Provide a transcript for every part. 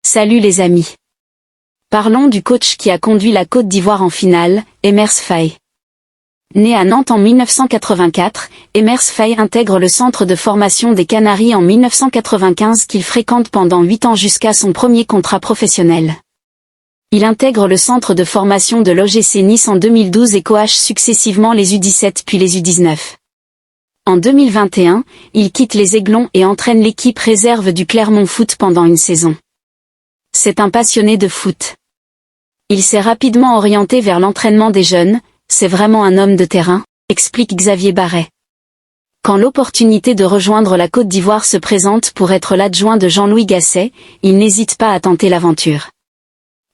Salut les amis. Parlons du coach qui a conduit la Côte d'Ivoire en finale, Emers Faé. Né à Nantes en 1984, Emers Faé intègre le centre de formation des Canaries en 1995 qu'il fréquente pendant 8 ans jusqu'à son premier contrat professionnel. Il intègre le centre de formation de l'OGC Nice en 2012 et coache successivement les U17 puis les U19. En 2021, il quitte les Aiglons et entraîne l'équipe réserve du Clermont Foot pendant une saison. C'est un passionné de foot. Il s'est rapidement orienté vers l'entraînement des jeunes, c'est vraiment un homme de terrain, explique Xavier Barret. Quand l'opportunité de rejoindre la Côte d'Ivoire se présente pour être l'adjoint de Jean-Louis Gasset, il n'hésite pas à tenter l'aventure.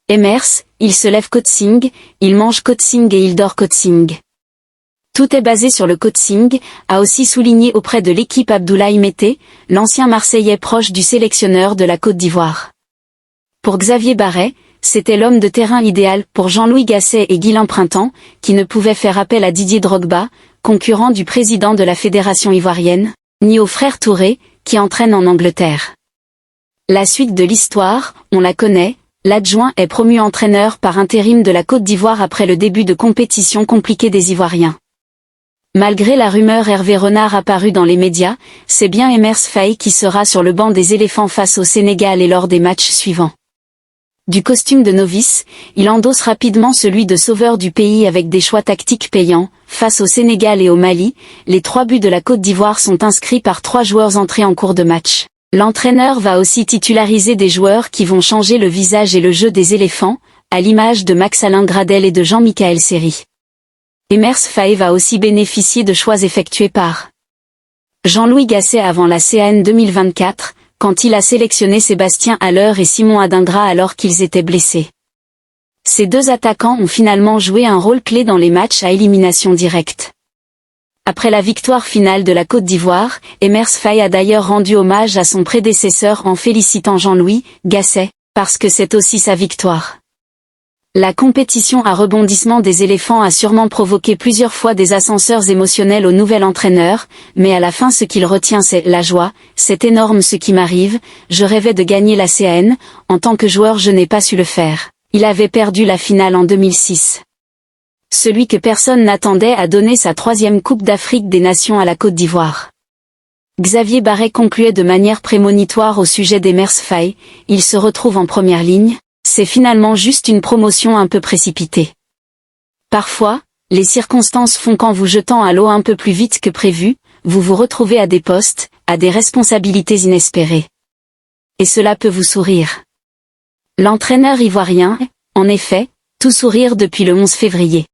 Emers, il se lève coaching, il mange coaching et il dort coaching. Tout est basé sur le coaching, a aussi souligné auprès de l'équipe Abdoulaye Mété, l'ancien Marseillais proche du sélectionneur de la Côte d'Ivoire. Pour Xavier Barret, c'était l'homme de terrain idéal pour Jean-Louis Gasset et Guilain Printemps, qui ne pouvaient faire appel à Didier Drogba, concurrent du président de la fédération ivoirienne, ni au frère Touré, qui entraîne en Angleterre. La suite de l'histoire, on la connaît, l'adjoint est promu entraîneur par intérim de la Côte d'Ivoire après le début de compétition compliquée des Ivoiriens. Malgré la rumeur Hervé Renard apparue dans les médias, c'est bien Emers Faé qui sera sur le banc des éléphants face au Sénégal et lors des matchs suivants. Du costume de novice, il endosse rapidement celui de sauveur du pays avec des choix tactiques payants. Face au Sénégal et au Mali, les 3 buts de la Côte d'Ivoire sont inscrits par 3 joueurs entrés en cours de match. L'entraîneur va aussi titulariser des joueurs qui vont changer le visage et le jeu des éléphants, à l'image de Max-Alain Gradel et de Jean-Michel Seri. Emers Faé va aussi bénéficier de choix effectués par Jean-Louis Gasset avant la CAN 2024, quand il a sélectionné Sébastien Haller et Simon Adingra alors qu'ils étaient blessés. Ces 2 attaquants ont finalement joué un rôle clé dans les matchs à élimination directe. Après la victoire finale de la Côte d'Ivoire, Emers Faé a d'ailleurs rendu hommage à son prédécesseur en félicitant Jean-Louis Gasset, parce que c'est aussi sa victoire. La compétition à rebondissement des éléphants a sûrement provoqué plusieurs fois des ascenseurs émotionnels au nouvel entraîneur, mais à la fin ce qu'il retient c'est la joie, c'est énorme ce qui m'arrive, je rêvais de gagner la CAN, en tant que joueur je n'ai pas su le faire. Il avait perdu la finale en 2006. Celui que personne n'attendait a donné sa 3e Coupe d'Afrique des Nations à la Côte d'Ivoire. Xavier Barret concluait de manière prémonitoire au sujet d'Emers Faé, il se retrouve en première ligne. C'est finalement juste une promotion un peu précipitée. Parfois, les circonstances font qu'en vous jetant à l'eau un peu plus vite que prévu, vous vous retrouvez à des postes, à des responsabilités inespérées. Et cela peut vous sourire. L'entraîneur ivoirien est, en effet, tout sourire depuis le 11 février.